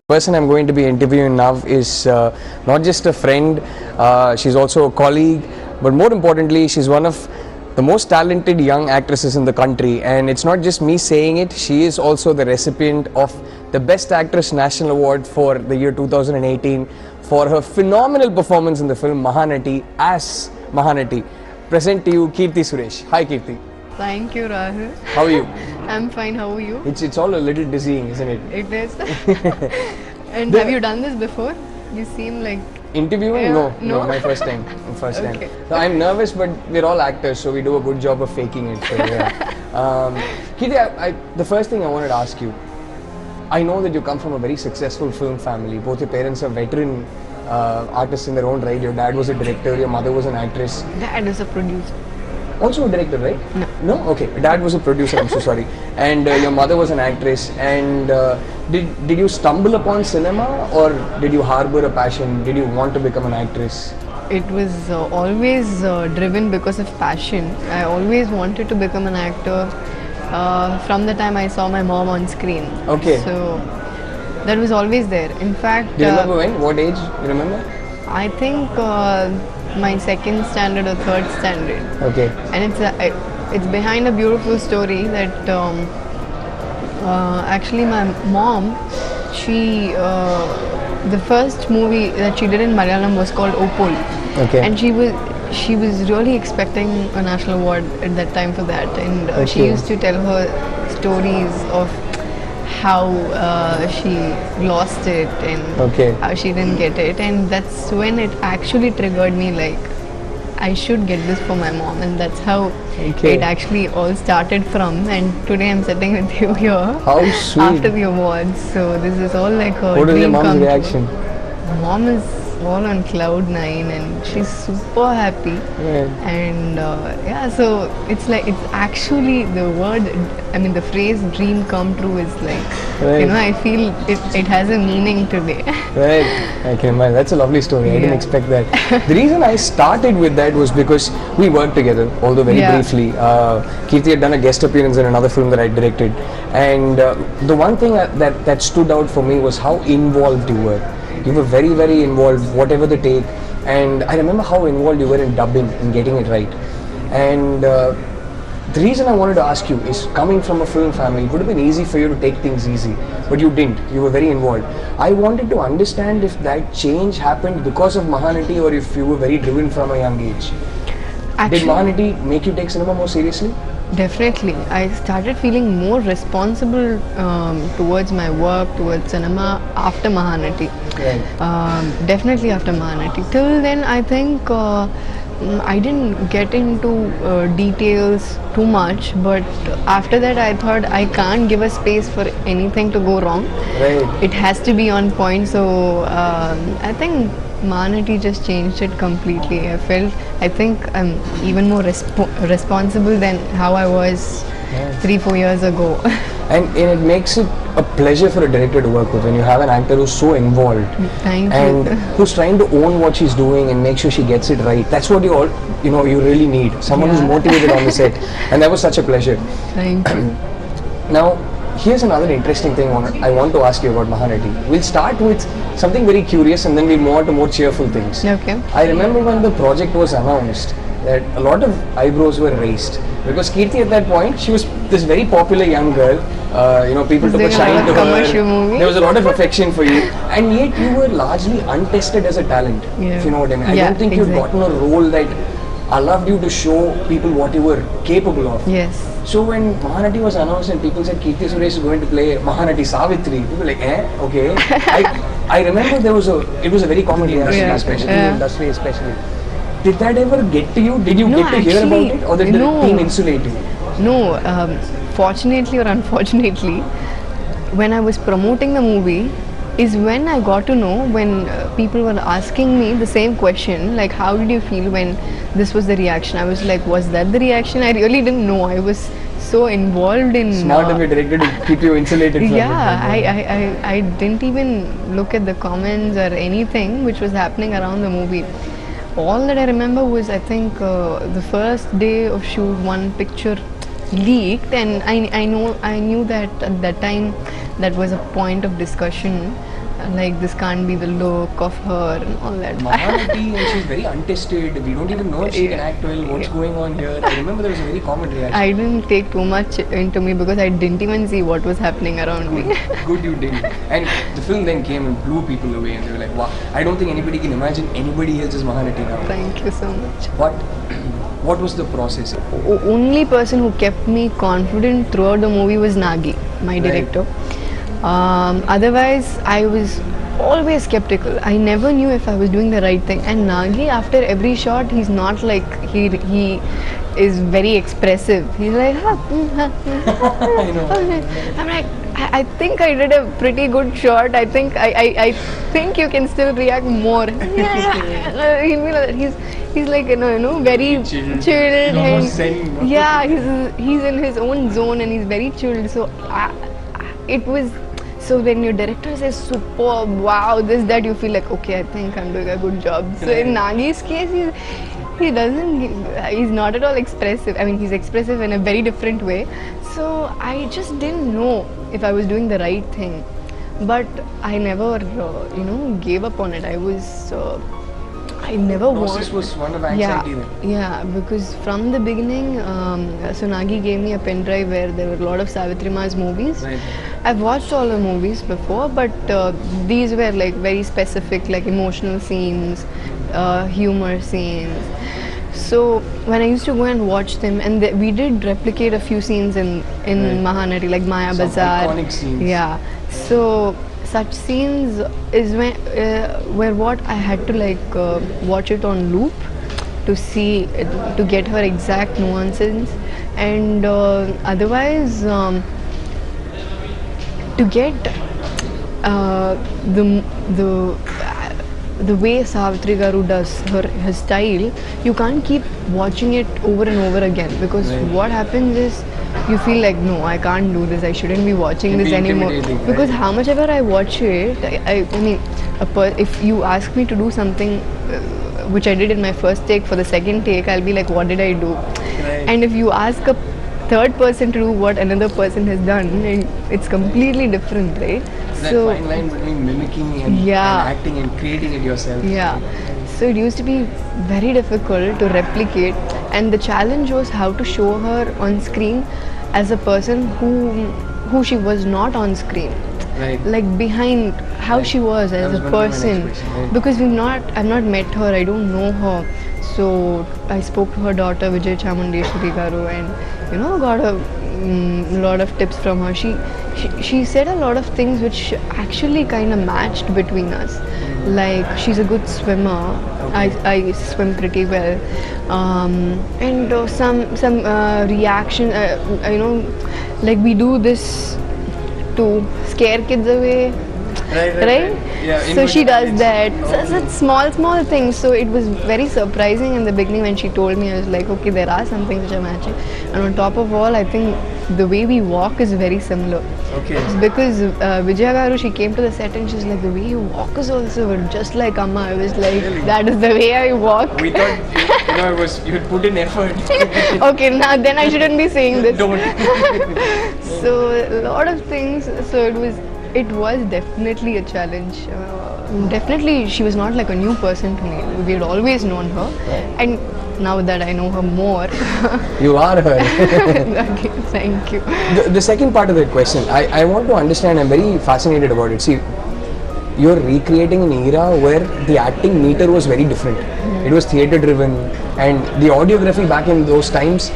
Person I'm going to be interviewing now is not just a friend, she's also a colleague, but more importantly, she's one of the most talented young actresses in the country. And it's not just me saying it, she is also the recipient of the Best Actress National Award for the year 2018 for her phenomenal performance in the film Mahanati as Mahanati. Present to you, Keerathi Suresh. Hi, Keerathi. Thank you, Rahul. How are you? I'm fine. How are you? It's all a little dizzying, isn't it? It is. And have you done this before? You seem like interviewing? Yeah, No, no? my first time. First Okay. time. So I'm nervous, but we're all actors, so we do a good job of faking it. So yeah. Keerathi, the first thing I wanted to ask you. I know that you come from a very successful film family. Both your parents are veteran artists in their own right. Your dad was a director, your mother was an actress. Dad is a producer. Also a director, right? No. No? Okay. Dad was a producer, I'm so sorry. And your mother was an actress. And did you stumble upon cinema, or did you harbor a passion? Did you want to become an actress? It was always driven because of passion. I always wanted to become an actor from the time I saw my mom on screen. Okay. So that was always there. In fact, Do you remember when? What age? You remember? I think my second standard or third standard. Okay. And it's behind a beautiful story that actually my mom, she the first movie that she did in Malayalam was called Opol. Okay. And she was really expecting a national award at that time for that, and she Okay. used to tell her stories of how she lost it and Okay. how she didn't get it, and that's when it actually triggered me, like I should get this for my mom, and that's how Okay. it actually all started from. And today I'm sitting with you here How sweet. after the awards, so this is all like a What was your dream mom's come true. reaction? Mom is all on cloud 9 and she's super happy. Yeah. And yeah, so it's like, it's actually the word, I mean the phrase dream come true is like, Right. you know, I feel it has a meaning today. Right, I can imagine. That's a lovely story. I didn't Yeah. expect that. The reason I started with that was because we worked together, although very Yeah. briefly. Keerathi had done a guest appearance in another film that I directed, and the one thing that stood out for me was how involved you were. You were very, very involved, whatever the take, and I remember how involved you were in dubbing and getting it right. And the reason I wanted to ask you is, coming from a film family, it would have been easy for you to take things easy, but you didn't. You were very involved. I wanted to understand if that change happened because of Mahanati, or if you were very driven from a young age. Did Actually, Mahanati make you take cinema more seriously? definitely. I started feeling more responsible towards my work, towards cinema after Mahanati. Right. Definitely after Mahanati. Till then, I think I didn't get into details too much, but after that I thought I can't give a space for anything to go wrong. Right. It has to be on point, so I think Mahanati just changed it completely. I think I'm even more responsible than how I was 3-4 years ago. And it makes it a pleasure for a director to work with when you have an actor who's so involved Thank and you. who's trying to own what she's doing and make sure she gets it right. That's what you really need. Someone who's Yeah. motivated on the set, and that was such a pleasure. Thank you. Now, here's another interesting thing I want to ask you about Mahanati. We'll start with something very curious, and then we'll move on to more cheerful things. Okay. I remember when the project was announced that a lot of eyebrows were raised, because Keerathi at that point, she was this very popular young girl. People took a Doing a shine lot to of her. commercial movies. There was a lot of affection for you, and yet you were largely untested as a talent. Yeah. If you know what I mean. I Yeah, don't think you'd exactly. gotten a role that allowed you to show people what you were capable of. Yes. So when Mahanati was announced and people said Keerathi Suresh is going to play Mahanati Savitri, people were like, okay. I remember it was a very common thing in the Yeah. especially, Yeah. industry especially. Did that ever get to you? Did you No, get to hear actually, about it, or did the no. team insulate you? No, fortunately or unfortunately, when I was promoting the movie is when I got to know, when people were asking me the same question, like how did you feel when this was the reaction? I was like, was that the reaction? I really didn't know. I was so involved in Smart of your director to keep you insulated from yeah, it. I didn't even look at the comments or anything which was happening around the movie. All that I remember was, I think the first day of shoot, one picture leaked, and I knew that at that time that was a point of discussion like this can't be the look of her and all that. Mahanati, and she's very untested. We don't even know if she can act well. What's going on here? I remember there was a very common reaction. I didn't take too much into me because I didn't even see what was happening around me. Good you didn't. And the film then came and blew people away, and they were like, wow, I don't think anybody can imagine anybody else as Mahanati now. Thank you so much. What was the process? Only person who kept me confident throughout the movie was Nagi, my director. Otherwise, I was always skeptical. I never knew if I was doing the right thing. And Nagi, after every shot, he's not like he is very expressive. He's like, I know. I'm like, I think I did a pretty good shot. I think I think you can still react more. He'll be like that. He's like very chilled and yeah, he's in his own zone and he's very chilled. So it was. So when your director says superb, wow, this, that, you feel like, okay, I think I'm doing a good job. So in Nagi's case, he's not at all expressive. I mean, he's expressive in a very different way. So I just didn't know if I was doing the right thing. But I never, gave up on it. I never wanted. Process was one of anxiety then. Yeah, because from the beginning, so Nagi gave me a pen drive where there were a lot of Savitri Ma's movies. Right. I've watched all the movies before, but these were like very specific, like emotional scenes, humor scenes. So when I used to go and watch them, and we did replicate a few scenes in Mahanati, like Maya Some Bazaar. iconic scenes. Yeah. So such scenes is where what I had to watch it on loop to see to get her exact nuances, and otherwise to get the way Savitri Garu does her style, you can't keep watching it over and over again, because what happens is you feel like, no, I can't do this, I shouldn't be watching this anymore. Because how much ever I watch it, I mean, if you ask me to do something which I did in my first take, for the second take, I'll be like, what did I do? Right. And if you ask a third person to do what another person has done, it's completely different, right? That fine line between mimicking and acting and creating it yourself. Yeah. So it used to be very difficult to replicate, and the challenge was how to show her on screen as a person who she was not on screen. Right. Like behind how she was as a person, right? Because I've not met her, I don't know her. So I spoke to her daughter Vijay Chamundeshwari Garu, and got a lot of tips from her. She said a lot of things which actually kind of matched between us. Like, she's a good swimmer. Okay. I swim pretty well, and some reaction. Like we do this to scare kids away. Right? Yeah, so she does that. Such small things. So it was very surprising in the beginning when she told me. I was like, okay, there are some things which are matching. And on top of all, I think the way we walk is very similar. Okay. It's because Vijaya Garu, she came to the set and she's like, the way you walk is also just like Amma. I was like, Really? That is the way I walk. We thought you had put in effort. Okay, now then I shouldn't be saying this. Don't. So a lot of things. So it was definitely a challenge. Definitely, she was not like a new person to me. We had always known her, and now that I know her more. You are her. Okay, thank you. The second part of that question, I want to understand. I'm very fascinated about it. See, you're recreating an era where the acting meter was very different. It was theatre driven, and the audiography back in those times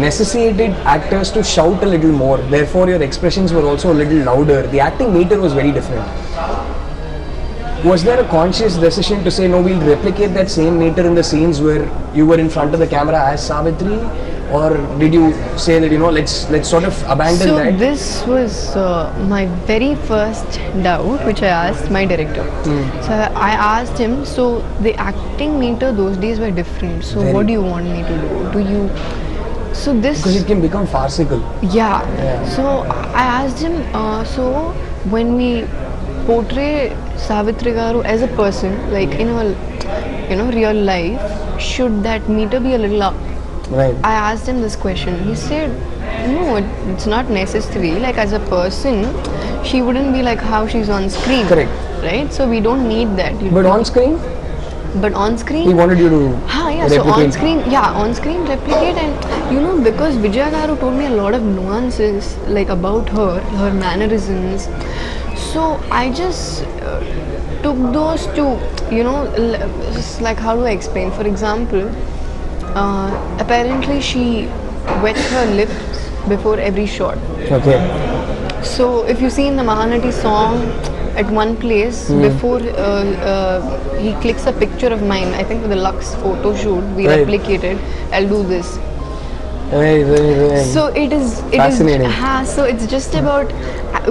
necessitated actors to shout a little more. Therefore, your expressions were also a little louder. The acting meter was very different. Was there a conscious decision to say, no, we'll replicate that same meter in the scenes where you were in front of the camera as Savitri? Or did you say that, let's sort of abandon that? So this was my very first doubt, which I asked my director. So I asked him, so the acting meter those days were different. So what do you want me to do? Because it can become farcical. Yeah. So I asked him, so when we portray Savitri Garu as a person, like in her, real life, should that meter be a little up? Right. I asked him this question. He said, no, it's not necessary. Like, as a person, she wouldn't be like how she's on screen. Correct. Right? So we don't need that. But on screen, But on screen, he wanted you to yeah. So replicate. on screen replicate, and because Vijaya Garu told me a lot of nuances like about her mannerisms. So I just took those to just like how do I explain? For example, apparently she wets her lips before every shot. Okay. So if you see in the Mahanati song, at one place before he clicks a picture of mine, I think for the Lux photo shoot, we Right. replicated. I'll do this. Very. So it is Fascinating. so it's just about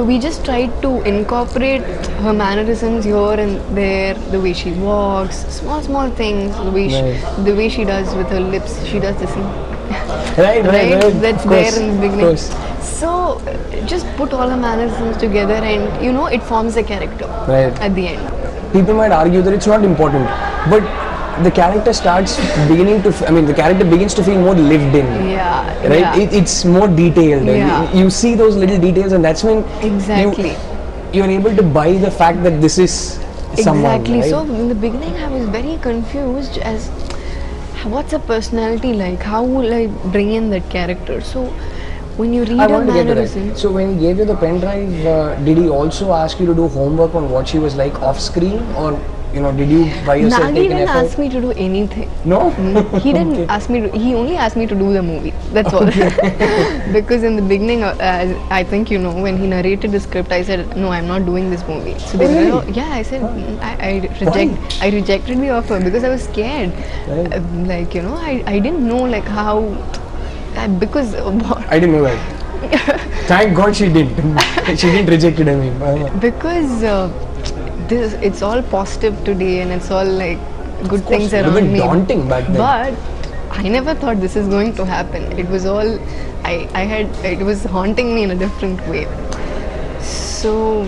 we just tried to incorporate her mannerisms here and there, the way she walks, small things, the way she does with her lips. She does this thing. Right. That's Of course, there in the of beginning. course. So just put all the mannerisms together, and it forms a character Right. at the end. People might argue that it's not important, but the character starts beginning to. The character begins to feel more lived in. Yeah. Right. Yeah. It's more detailed. Yeah. You see those little details, and that's when Exactly. you're able to buy the fact that this is someone. Exactly. Right? So in the beginning, I was very confused as what's a personality like? How will I bring in that character? So when you read I her want to get to that. mannerisms, So when he gave you the pen drive, did he also ask you to do homework on what she was like off screen, or did you by yourself Nagi take an didn't effort? ask me to do anything. No. He didn't ask me to. He only asked me to do the movie. That's all. Because in the beginning, I think when he narrated the script, I said no, I'm not doing this movie. So they really? were, yeah, I said I rejected the offer because I was scared. Right. I didn't know like how because I didn't know that. Thank God she didn't. She didn't reject it. because it's all positive today and it's all like good Of course, things it would have around been me. daunting back then. But I never thought this is going to happen. It was all it was haunting me in a different way. So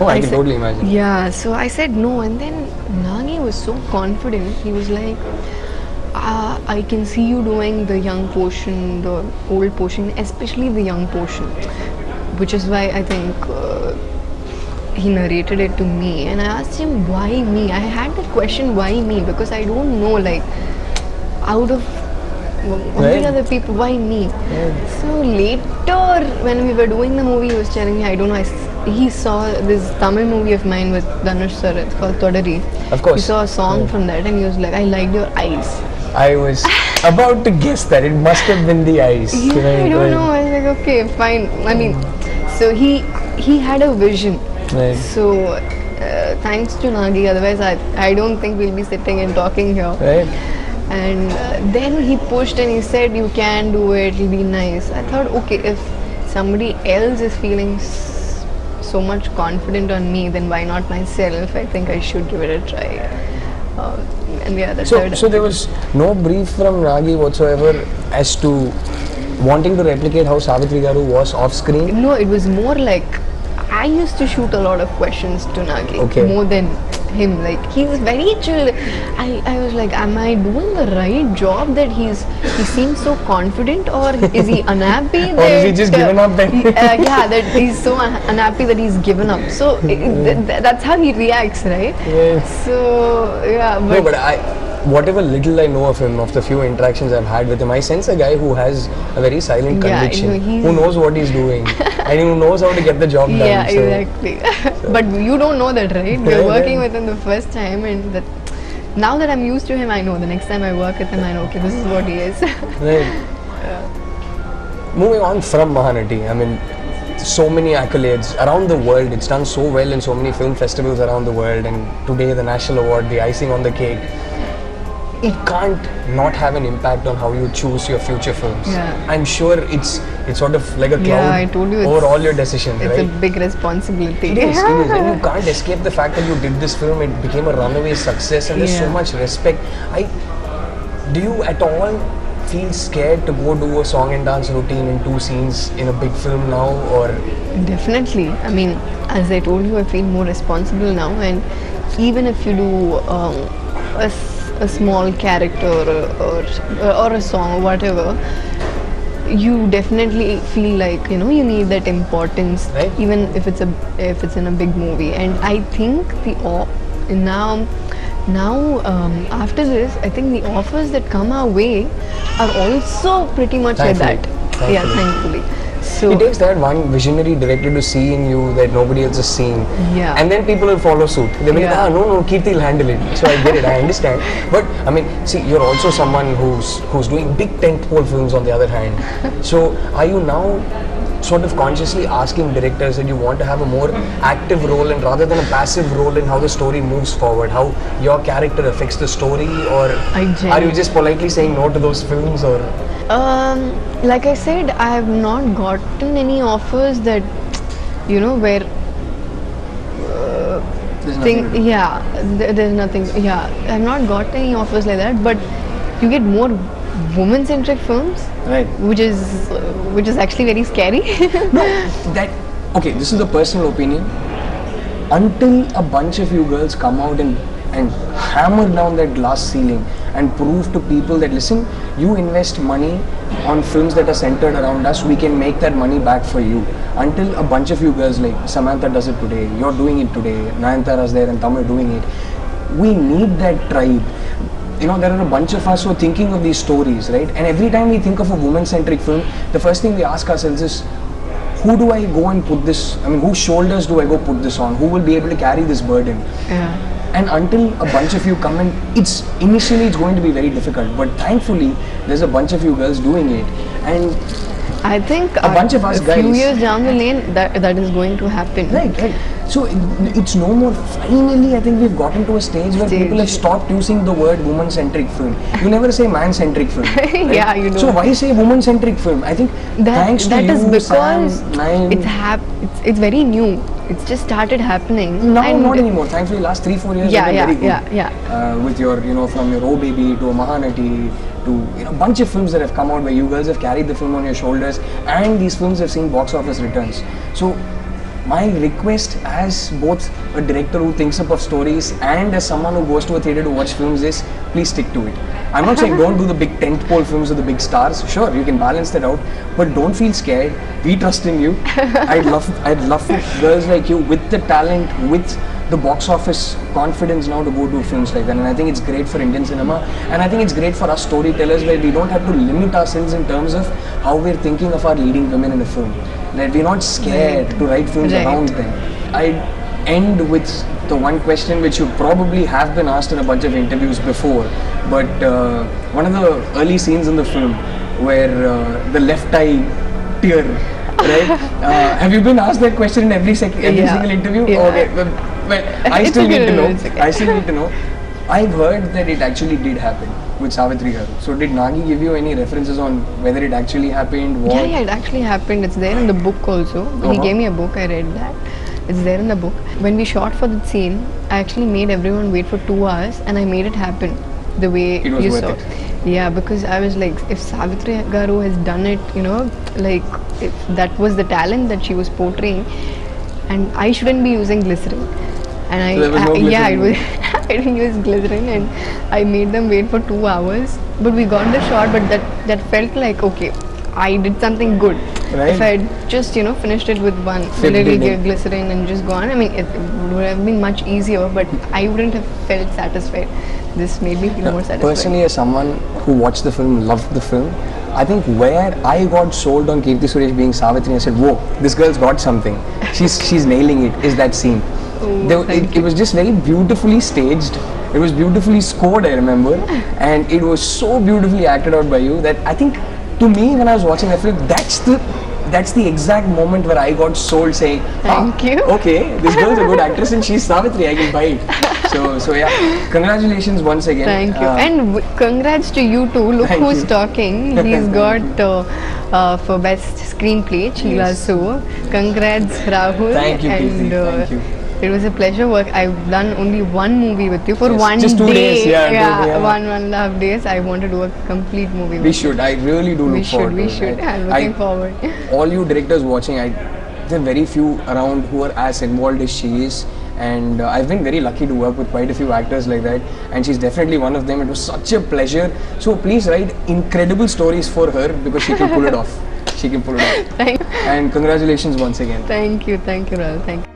I can said- totally imagine. Yeah, so I said no, and then Nagi was so confident. He was like, I can see you doing the young portion, the old portion, especially the young portion, which is why I think he narrated it to me. And I asked him, why me? I had that question, why me? Because I don't know, like, out of all Right. the other people, why me? So later, when we were doing the movie, he was telling me, I don't know, he saw this Tamil movie of mine with Dhanush sir, it's called Todari. Of course. He saw a song from that and he was like, I liked your eyes. I was about to guess that it must have been the eyes. Yeah, I don't know. I was like, okay, fine. I mean, so he had a vision. Right. So thanks to Nagi, otherwise I don't think we'll be sitting and talking here. Right. And then he pushed and he said, you can do it, it'll be nice. I thought, okay, if somebody else is feeling so much confident on me, then why not myself? I think I should give it a try. And yeah, that's how it So there was no brief from Nagi whatsoever as to wanting to replicate how Savitri Garu was off screen? No, it was more like I used to shoot a lot of questions to Nagi more than him. Like he was very chill. I was like, am I doing the right job that he seems so confident, or is he unhappy Or that is he just given up then? yeah, that he's so unhappy that he's given up. So that's how he reacts, right? Yeah. So yeah, No, but whatever little I know of him, of the few interactions I've had with him, I sense a guy who has a very silent conviction, who knows what he's doing, and who knows how to get the job done. Yeah, exactly. But you don't know that, right? We're working with him the first time, and now that I'm used to him, I know the next time I work with him, I know, okay, this is what he is. Right. Moving on from Mahanati, I mean, so many accolades around the world. It's done so well in so many film festivals around the world, and today the national award, the icing on the cake. It can't not have an impact on how you choose your future films. Yeah. I'm sure it's sort of like a cloud I told you over all your decisions, it's right? a big responsibility. It is, and you can't escape the fact that you did this film. It became a runaway success, and there's so much respect. Do you at all feel scared to go do a song and dance routine in 2 scenes in a big film now, or? Definitely. I mean, as I told you, I feel more responsible now, and even if you do a small character or a song or whatever, you definitely feel like you need that importance, Right. even if it's in a big movie. And I think now after this, I think the offers that come our way are also pretty much like that. Thankfully. Yeah, thankfully. So It takes that one visionary director to see in you that nobody else is seeing. Yeah. And then people will follow suit. They'll be like, Yeah. no, Keerthi will handle it. So I get it, I understand. But I mean, see, you're also someone who's doing big tentpole films on the other hand. So are you now sort of consciously asking directors that you want to have a more active role and rather than a passive role in how the story moves forward, how your character affects the story, or are you just politely saying no to those films? Or like I said, I have not gotten any offers that where there's nothing to do. there's nothing. Yeah, I have not got any offers like that. But you get more woman-centric films, Right. which is actually very scary. Okay, this is a personal opinion. Until a bunch of you girls come out and hammer down that glass ceiling and prove to people that, listen, you invest money on films that are centered around us, we can make that money back for you. Until a bunch of you girls like Samantha does it today, you're doing it today, Nayantara's there and Tamil doing it. We need that tribe. There are a bunch of us who are thinking of these stories, right? And every time we think of a woman-centric film, the first thing we ask ourselves is, who do I go and put this, whose shoulders do I go put this on? Who will be able to carry this burden? Yeah. And until a bunch of you come in, initially it's going to be very difficult, but thankfully there's a bunch of you girls doing it. And I think a bunch of us a guys, few years down the lane, that is going to happen. Right. So it's no more. Finally, I think we've gotten to a stage where people have stopped using the word woman-centric film. You never say man-centric film. Right? Yeah, you know. So why say woman-centric film? I think thanks to that you, is because Sam, Nayan, it's very new. It's just started happening. now not anymore. Thankfully, last 3-4 years have been very good. With your, from your Oh Baby to a Mahanati to a bunch of films that have come out where you girls have carried the film on your shoulders, and these films have seen box office returns. So my request as both a director who thinks up of stories and as someone who goes to a theatre to watch films is, please stick to it. I'm not saying don't do the big tentpole films with the big stars. Sure, you can balance that out, but don't feel scared. We trust in you. I'd love for girls like you with the talent, with the box office confidence now to go do films like that. And I think it's great for Indian cinema, and I think it's great for us storytellers where we don't have to limit ourselves in terms of how we're thinking of our leading women in a film. That we're not scared to write films around them. I'd end with the one question which you probably have been asked in a bunch of interviews before, but one of the early scenes in the film where the left eye tear, right? Have you been asked that question in every single interview? Yeah. Okay, well, I still need to know. I've heard that it actually did happen with Savitri Garu. So did Nagi give you any references on whether it actually happened? What? Yeah, it actually happened. It's there in the book also. He gave me a book, I read that. It's there in the book. When we shot for the scene, I actually made everyone wait for 2 hours and I made it happen the way it was you worth saw. It. Yeah, because I was like, if Savitri Garu has done it, like if that was the talent that she was portraying, and I shouldn't be using glycerin. And so there was no glycerin. I didn't use glycerin, and I made them wait for 2 hours. But we got the shot, but that felt like, okay, I did something good. Right. If I had just finished it with one little glycerin and just gone, it would have been much easier, but I wouldn't have felt satisfied. This made me feel more satisfied. Personally, as someone who watched the film, loved the film, I think where I got sold on Keerathi Suresh being Savitri, I said, whoa, this girl's got something. She's nailing it, is that scene. It was just very beautifully staged. It was beautifully scored, I remember, and it was so beautifully acted out by you that I think, to me, when I was watching that film, that's the exact moment where I got sold, saying, Thank you. Okay, this girl's a good actress and she's Savitri, I can buy it. So yeah, congratulations once again. Thank you, and congrats to you too. Look who's talking. He's got for best screenplay, Sheila So. Congrats, Rahul. Thank you, Keerathi. Thank you. It was a pleasure work. I've done only one movie with you for one just 2 day. days, yeah. 1.5 days. I want to do a complete movie with you. We should. I really do look forward to it. We should. I'm looking forward. All you directors watching, there are very few around who are as involved as she is. and I've been very lucky to work with quite a few actors like that, and she's definitely one of them. It was such a pleasure. So please write incredible stories for her because she can pull it off. She can pull it off. Thank And congratulations once again. Thank you, Rahul. Thank you.